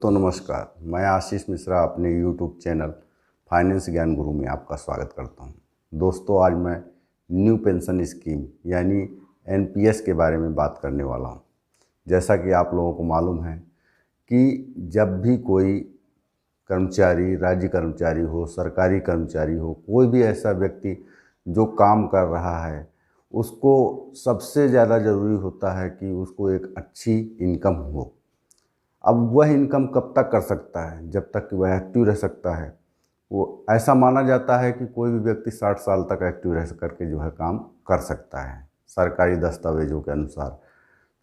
तो नमस्कार, मैं आशीष मिश्रा अपने YouTube चैनल फाइनेंस ज्ञान गुरु में आपका स्वागत करता हूं। दोस्तों, आज मैं न्यू पेंशन स्कीम यानी NPS के बारे में बात करने वाला हूं। जैसा कि आप लोगों को मालूम है कि जब भी कोई कर्मचारी, राज्य कर्मचारी हो, सरकारी कर्मचारी हो, कोई भी ऐसा व्यक्ति जो काम कर रहा है, उसको सबसे ज़्यादा ज़रूरी होता है कि उसको एक अच्छी इनकम हो। अब वह इनकम कब तक कर सकता है? जब तक कि वह एक्टिव रह सकता है। वो ऐसा माना जाता है कि कोई भी व्यक्ति 60 साल तक एक्टिव रह करके जो है काम कर सकता है, सरकारी दस्तावेजों के अनुसार।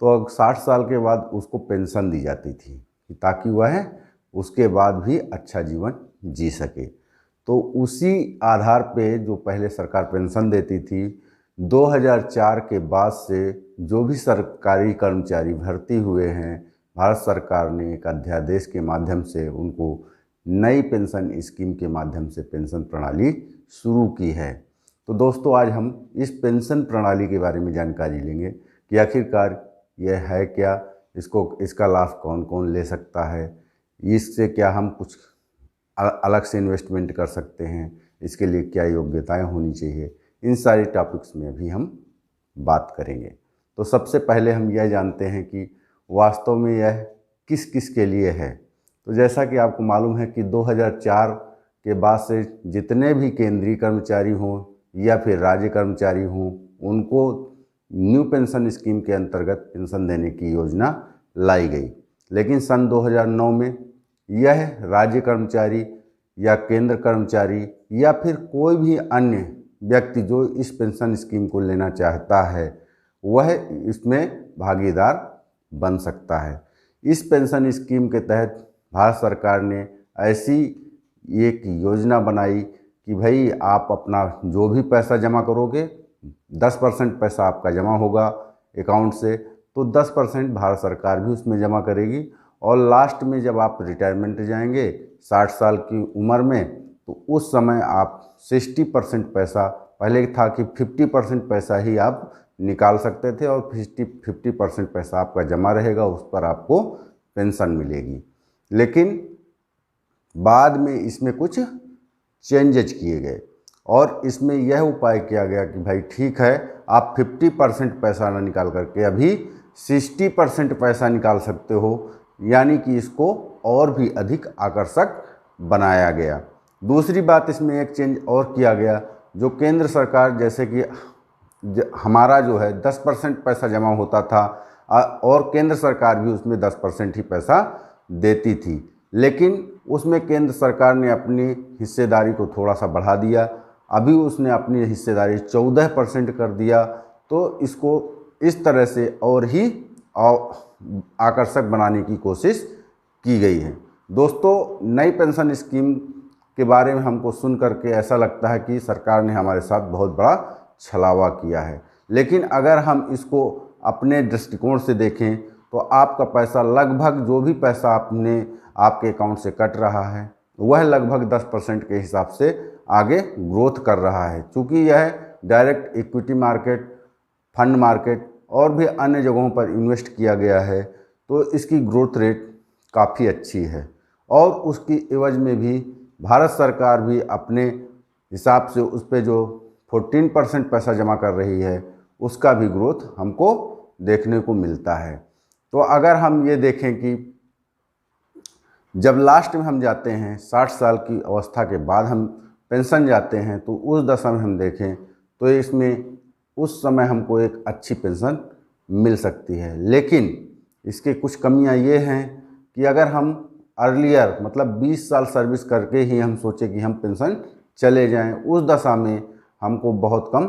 तो अब 60 साल के बाद उसको पेंशन दी जाती थी ताकि वह उसके बाद भी अच्छा जीवन जी सके। तो उसी आधार पे जो पहले सरकार पेंशन देती थी, 2004 के बाद से जो भी सरकारी कर्मचारी भर्ती हुए हैं, भारत सरकार ने एक अध्यादेश के माध्यम से उनको नई पेंशन स्कीम के माध्यम से पेंशन प्रणाली शुरू की है। तो दोस्तों, आज हम इस पेंशन प्रणाली के बारे में जानकारी लेंगे कि आखिरकार यह है क्या, इसका लाभ कौन कौन ले सकता है, इससे क्या हम कुछ अलग से इन्वेस्टमेंट कर सकते हैं, इसके लिए क्या योग्यताएं होनी चाहिए, इन सारी टॉपिक्स में भी हम बात करेंगे। तो सबसे पहले हम यह जानते हैं कि वास्तव में यह किस किस के लिए है। तो जैसा कि आपको मालूम है कि 2004 के बाद से जितने भी केंद्रीय कर्मचारी हों या फिर राज्य कर्मचारी हों, उनको न्यू पेंशन स्कीम के अंतर्गत पेंशन देने की योजना लाई गई। लेकिन सन 2009 में यह राज्य कर्मचारी या केंद्र कर्मचारी या फिर कोई भी अन्य व्यक्ति जो इस पेंशन स्कीम को लेना चाहता है, वह इसमें भागीदार बन सकता है। इस पेंशन स्कीम के तहत भारत सरकार ने ऐसी एक योजना बनाई कि भाई आप अपना जो भी पैसा जमा करोगे, 10% पैसा आपका जमा होगा अकाउंट से, तो 10% भारत सरकार भी उसमें जमा करेगी। और लास्ट में जब आप रिटायरमेंट जाएंगे 60 साल की उम्र में, तो उस समय आप 60% पैसा, पहले था कि 50% पैसा ही आप निकाल सकते थे और 50% पैसा आपका जमा रहेगा, उस पर आपको पेंशन मिलेगी। लेकिन बाद में इसमें कुछ चेंजेज किए गए और इसमें यह उपाय किया गया कि भाई ठीक है, आप 50% पैसा ना निकाल करके अभी 60% पैसा निकाल सकते हो, यानी कि इसको और भी अधिक आकर्षक बनाया गया। दूसरी बात, इसमें एक चेंज और किया गया, जो केंद्र सरकार, जैसे कि हमारा जो है 10% पैसा जमा होता था और केंद्र सरकार भी उसमें 10% ही पैसा देती थी, लेकिन उसमें केंद्र सरकार ने अपनी हिस्सेदारी को थोड़ा सा बढ़ा दिया। अभी उसने अपनी हिस्सेदारी 14% कर दिया। तो इसको इस तरह से और ही आकर्षक बनाने की कोशिश की गई है। दोस्तों, नई पेंशन स्कीम के बारे में हमको सुन करके ऐसा लगता है कि सरकार ने हमारे साथ बहुत बड़ा छलावा किया है, लेकिन अगर हम इसको अपने दृष्टिकोण से देखें तो आपका पैसा लगभग, जो भी पैसा आपके अकाउंट से कट रहा है, वह लगभग 10% के हिसाब से आगे ग्रोथ कर रहा है। चूँकि यह direct equity market, fund market और भी अन्य जगहों पर इन्वेस्ट किया गया है, तो इसकी ग्रोथ रेट काफ़ी अच्छी है। और उसकी एवज में भी भारत सरकार भी अपने हिसाब से उस पर जो 14% पैसा जमा कर रही है, उसका भी ग्रोथ हमको देखने को मिलता है। तो अगर हम ये देखें कि जब लास्ट में हम जाते हैं 60 साल की अवस्था के बाद हम पेंशन जाते हैं, तो उस दशा में हम देखें तो इसमें उस समय हमको एक अच्छी पेंशन मिल सकती है। लेकिन इसके कुछ कमियां ये हैं कि अगर हम अर्लियर, मतलब 20 साल सर्विस करके ही हम सोचे कि हम पेंशन चले जाएं, उस दशा में हमको बहुत कम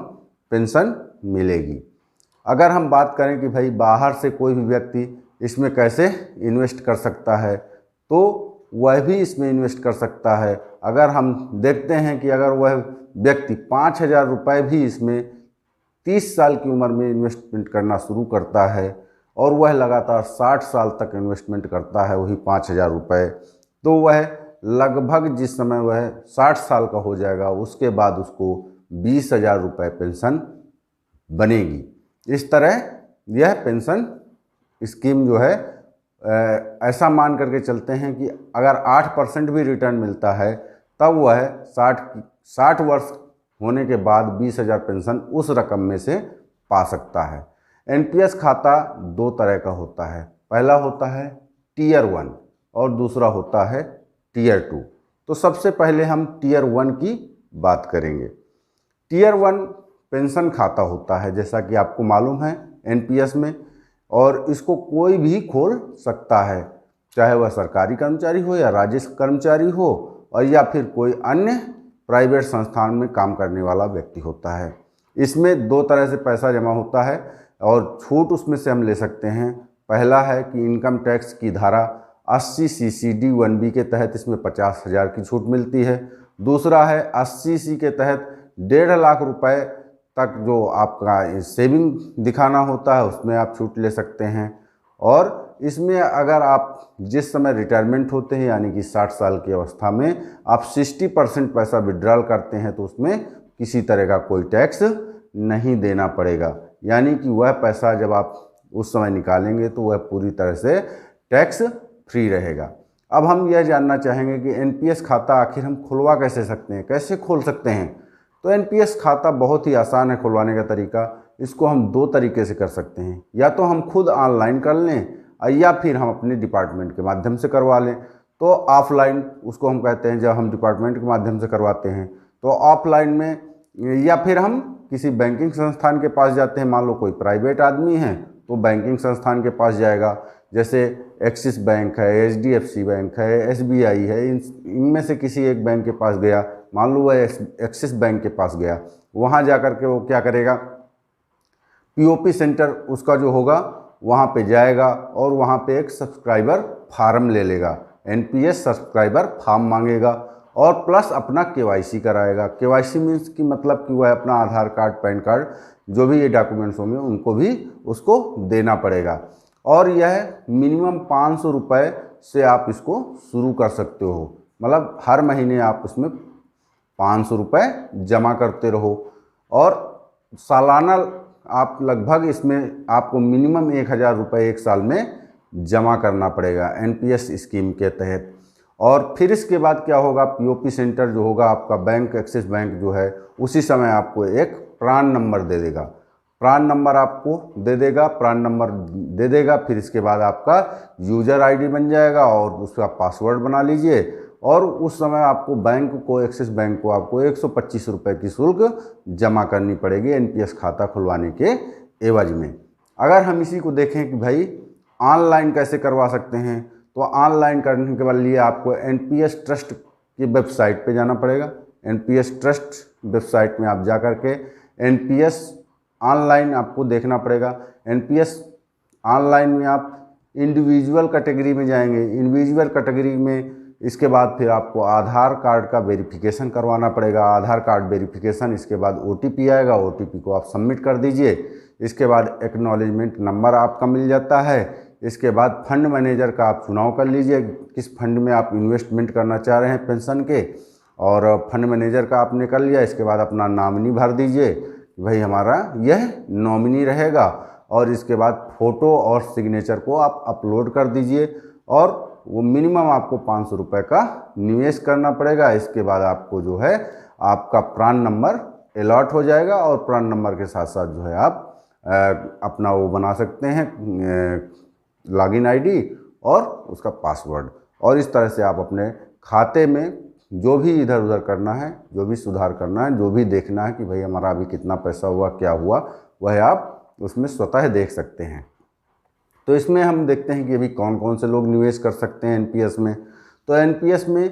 पेंशन मिलेगी। अगर हम बात करें कि भाई बाहर से कोई भी व्यक्ति इसमें कैसे इन्वेस्ट कर सकता है, तो वह भी इसमें इन्वेस्ट कर सकता है। अगर हम देखते हैं कि अगर वह व्यक्ति 5,000 रुपये भी इसमें 30 साल की उम्र में इन्वेस्टमेंट करना शुरू करता है और वह लगातार 60 साल तक इन्वेस्टमेंट करता है वही 5,000 रुपये, तो वह लगभग जिस समय वह 60 साल का हो जाएगा, उसके बाद उसको 20,000 रुपये पेंशन बनेगी। इस तरह यह पेंशन स्कीम जो है ऐसा मान करके चलते हैं कि अगर 8% भी रिटर्न मिलता है तब वह 60 वर्ष होने के बाद 20,000 पेंशन उस रकम में से पा सकता है। एनपीएस खाता दो तरह का होता है, पहला होता है टीयर 1 और दूसरा होता है टीयर 2। तो सबसे पहले हम टीयर 1 की बात करेंगे। टीयर 1 पेंशन खाता होता है, जैसा कि आपको मालूम है एनपीएस में, और इसको कोई भी खोल सकता है, चाहे वह सरकारी कर्मचारी हो या राज्य कर्मचारी हो और या फिर कोई अन्य प्राइवेट संस्थान में काम करने वाला व्यक्ति होता है। इसमें दो तरह से पैसा जमा होता है और छूट उसमें से हम ले सकते हैं। पहला है कि इनकम टैक्स की धारा 80 CCD 1B के तहत इसमें 50,000 की छूट मिलती है। दूसरा है 80C के तहत 1.5 लाख रुपए तक जो आपका सेविंग दिखाना होता है उसमें आप छूट ले सकते हैं। और इसमें अगर आप जिस समय रिटायरमेंट होते हैं यानी कि 60 साल की अवस्था में आप 60% पैसा विड्रॉल करते हैं तो उसमें किसी तरह का कोई टैक्स नहीं देना पड़ेगा, यानी कि वह पैसा जब आप उस समय निकालेंगे तो वह पूरी तरह से टैक्स फ्री रहेगा। अब हम यह जानना चाहेंगे कि एनपीएस खाता आखिर हम खुलवा कैसे सकते हैं, कैसे खोल सकते हैं। तो एनपीएस खाता बहुत ही आसान है खुलवाने का तरीका। इसको हम दो तरीके से कर सकते हैं, या तो हम खुद ऑनलाइन कर लें या फिर हम अपने डिपार्टमेंट के माध्यम से करवा लें। तो ऑफलाइन उसको हम कहते हैं, जब हम डिपार्टमेंट के माध्यम से करवाते हैं तो ऑफलाइन में, या फिर हम किसी बैंकिंग संस्थान के पास जाते हैं। मान लो कोई प्राइवेट आदमी है तो बैंकिंग संस्थान के पास जाएगा, जैसे एक्सिस बैंक है, एचडीएफसी बैंक है, एसबीआई है, इनमें से किसी एक बैंक के पास गया। मान लो वह एक्सिस बैंक के पास गया, वहाँ जा कर के वो क्या करेगा, पीओपी सेंटर उसका जो होगा वहाँ पे जाएगा और वहाँ पे एक सब्सक्राइबर फार्म ले लेगा, एनपीएस सब्सक्राइबर फार्म मांगेगा और प्लस अपना केवाईसी कराएगा। केवाईसी मीन्स की मतलब कि वह अपना आधार कार्ड, पैन कार्ड, जो भी ये डॉक्यूमेंट्स होंगे उनको भी उसको देना पड़ेगा। और यह मिनिमम 500 रुपये से आप इसको शुरू कर सकते हो, मतलब हर महीने आप उसमें 500 रुपये जमा करते रहो और सालाना आप लगभग इसमें आपको मिनिमम 1,000 रुपये एक साल में जमा करना पड़ेगा एनपीएस स्कीम के तहत। और फिर इसके बाद क्या होगा, पीओपी सेंटर जो होगा आपका बैंक, एक्सिस बैंक जो है, उसी समय आपको एक प्रान नंबर दे देगा। प्रान नंबर आपको दे देगा, प्रान नंबर दे देगा। फिर इसके बाद आपका यूजर आईडी बन जाएगा और उसका पासवर्ड बना लीजिए और उस समय आपको बैंक को, एक्सिस बैंक को आपको 125 रुपये की शुल्क जमा करनी पड़ेगी एनपीएस खाता खुलवाने के एवज में। अगर हम इसी को देखें कि भाई ऑनलाइन कैसे करवा सकते हैं, तो ऑनलाइन करने के लिए आपको एनपीएस ट्रस्ट की वेबसाइट पे जाना पड़ेगा। एनपीएस ट्रस्ट वेबसाइट में आप जा कर के एनपीएस ऑनलाइन आपको देखना पड़ेगा। एनपीएस ऑनलाइन में आप इंडिविजुअल कैटेगरी में जाएंगे। इंडिविजुअल कैटेगरी में इसके बाद फिर आपको आधार कार्ड का वेरिफिकेशन करवाना पड़ेगा। आधार कार्ड वेरिफिकेशन, इसके बाद ओटीपी आएगा, ओटीपी को आप सबमिट कर दीजिए। इसके बाद एक्नॉलेजमेंट नंबर आपका मिल जाता है। इसके बाद फंड मैनेजर का आप चुनाव कर लीजिए, किस फंड में आप इन्वेस्टमेंट करना चाह रहे हैं पेंशन के, और फंड मैनेजर का आपने कर लिया। इसके बाद अपना नॉमिनी भर दीजिए, भाई हमारा यह नॉमिनी रहेगा, और इसके बाद फ़ोटो और सिग्नेचर को आप अपलोड कर दीजिए और वो मिनिमम आपको 500 रुपये का निवेश करना पड़ेगा। इसके बाद आपको जो है आपका प्रान नंबर अलॉट हो जाएगा और प्रान नंबर के साथ साथ जो है आप अपना वो बना सकते हैं लॉगिन आईडी और उसका पासवर्ड, और इस तरह से आप अपने खाते में जो भी इधर उधर करना है, जो भी सुधार करना है, जो भी देखना है कि भाई हमारा अभी कितना पैसा हुआ, क्या हुआ, वह आप उसमें स्वतः देख सकते हैं। तो इसमें हम देखते हैं कि अभी कौन कौन से लोग निवेश कर सकते हैं एनपीएस में। तो एनपीएस में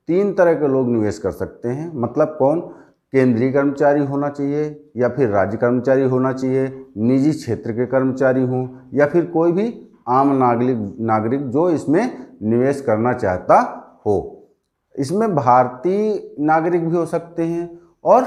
3 तरह के लोग निवेश कर सकते हैं। मतलब कौन, केंद्रीय कर्मचारी होना चाहिए या फिर राज्य कर्मचारी होना चाहिए, निजी क्षेत्र के कर्मचारी हों या फिर कोई भी आम नागरिक जो इसमें निवेश करना चाहता हो। इसमें भारतीय नागरिक भी हो सकते हैं और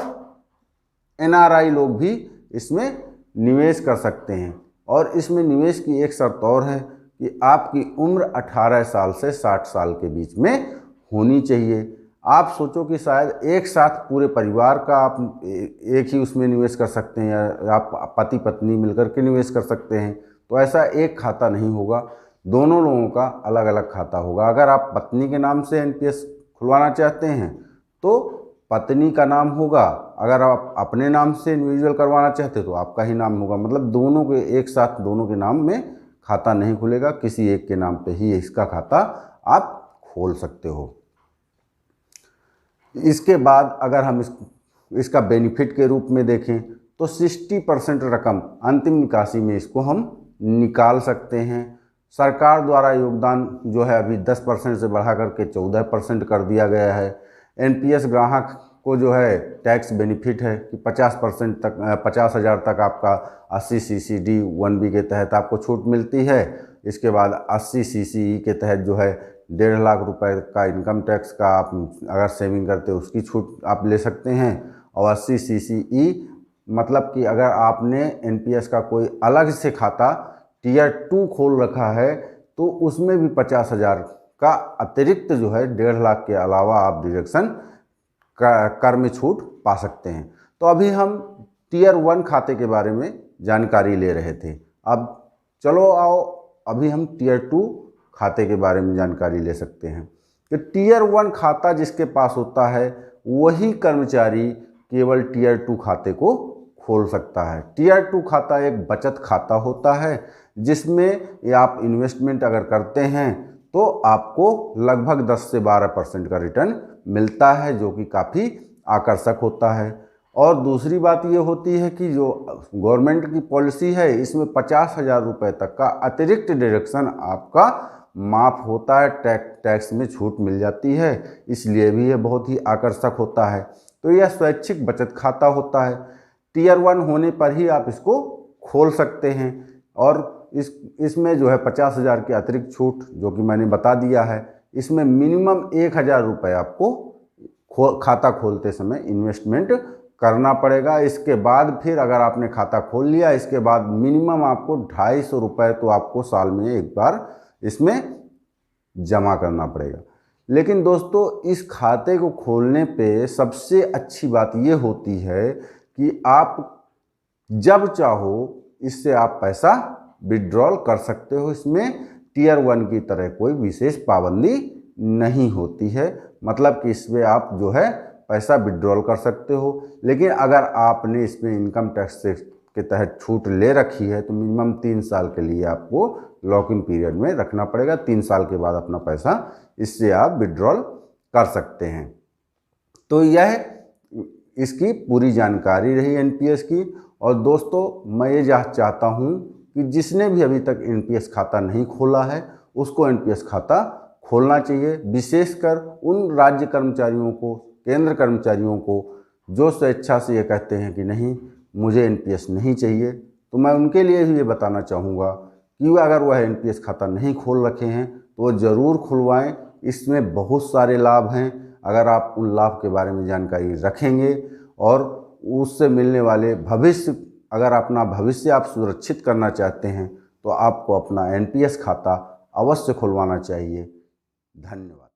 एनआरआई लोग भी इसमें निवेश कर सकते हैं। और इसमें निवेश की एक शर्त और है कि आपकी उम्र 18 साल से 60 साल के बीच में होनी चाहिए। आप सोचो कि शायद एक साथ पूरे परिवार का आप एक ही उसमें निवेश कर सकते हैं या आप पति पत्नी मिलकर के निवेश कर सकते हैं, तो ऐसा एक खाता नहीं होगा। दोनों लोगों का अलग अलग खाता होगा। अगर आप पत्नी के नाम से एनपीएस खुलवाना चाहते हैं तो पत्नी का नाम होगा, अगर आप अपने नाम से इंडिविजुअल करवाना चाहते हैं तो आपका ही नाम होगा। मतलब दोनों के एक साथ दोनों के नाम में खाता नहीं खुलेगा, किसी एक के नाम पे ही इसका खाता आप खोल सकते हो। इसके बाद अगर हम इसका बेनिफिट के रूप में देखें तो 60% रकम अंतिम निकासी में इसको हम निकाल सकते हैं। सरकार द्वारा योगदान जो है अभी 10% से बढ़ा करके 14% कर दिया गया है। एनपीएस ग्राहक को जो है टैक्स बेनिफिट है कि 50% तक 50,000 तक आपका 80 CCD 1B के तहत आपको छूट मिलती है। इसके बाद 80 CCE के तहत जो है 1.5 लाख रुपए का इनकम टैक्स का आप अगर सेविंग करते हो उसकी छूट आप ले सकते हैं। और 80 CCE मतलब कि अगर आपने एनपीएस का कोई अलग से खाता Tier 2 खोल रखा है तो उसमें भी 50,000 का अतिरिक्त जो है 1.5 लाख के अलावा आप डिडक्शन कर में छूट पा सकते हैं। तो अभी हम Tier 1 खाते के बारे में जानकारी ले रहे थे। अब चलो आओ अभी हम Tier 2 खाते के बारे में जानकारी ले सकते हैं कि Tier 1 खाता जिसके पास होता है वही कर्मचारी केवल Tier 2 खाते को खोल सकता है। Tier 2 खाता एक बचत खाता होता है जिसमें आप इन्वेस्टमेंट अगर करते हैं तो आपको लगभग 10 से 12% का रिटर्न मिलता है, जो कि काफ़ी आकर्षक होता है। और दूसरी बात ये होती है कि जो गवर्नमेंट की पॉलिसी है इसमें 50,000 रुपये तक का अतिरिक्त डिडक्शन आपका माफ़ होता है, टैक्स में छूट मिल जाती है, इसलिए भी ये बहुत ही आकर्षक होता है। तो यह स्वैच्छिक बचत खाता होता है। Tier 1 होने पर ही आप इसको खोल सकते हैं। और इसमें जो है 50,000 की अतिरिक्त छूट जो कि मैंने बता दिया है, इसमें मिनिमम 1,000 रुपये आपको खाता खोलते समय इन्वेस्टमेंट करना पड़ेगा। इसके बाद फिर अगर आपने खाता खोल लिया इसके बाद मिनिमम आपको 250 रुपये तो आपको साल में एक बार इसमें जमा करना पड़ेगा। लेकिन दोस्तों इस खाते को खोलने पे सबसे अच्छी बात ये होती है कि आप जब चाहो इससे आप पैसा विड्रॉल कर सकते हो। इसमें Tier 1 की तरह कोई विशेष पाबंदी नहीं होती है, मतलब कि इसमें आप जो है पैसा विड्रॉल कर सकते हो। लेकिन अगर आपने इसमें इनकम टैक्स के तहत छूट ले रखी है तो मिनिमम 3 साल के लिए आपको लॉक इन पीरियड में रखना पड़ेगा। 3 साल के बाद अपना पैसा इससे आप विड्रॉल कर सकते हैं। तो यह इसकी पूरी जानकारी रही एनपीएस की। और दोस्तों मैं ये चाहता हूँ कि जिसने भी अभी तक एनपीएस खाता नहीं खोला है उसको एनपीएस खाता खोलना चाहिए, विशेषकर उन राज्य कर्मचारियों को, केंद्र कर्मचारियों को जो स्वेच्छा से ये कहते हैं कि नहीं मुझे एनपीएस नहीं चाहिए। तो मैं उनके लिए भी ये बताना चाहूँगा कि अगर वह एनपीएस खाता नहीं खोल रखे हैं तो वो ज़रूर खुलवाएं। इसमें बहुत सारे लाभ हैं। अगर आप उन लाभ के बारे में जानकारी रखेंगे और उससे मिलने वाले भविष्य, अगर अपना भविष्य आप सुरक्षित करना चाहते हैं तो आपको अपना एनपीएस खाता अवश्य खुलवाना चाहिए। धन्यवाद।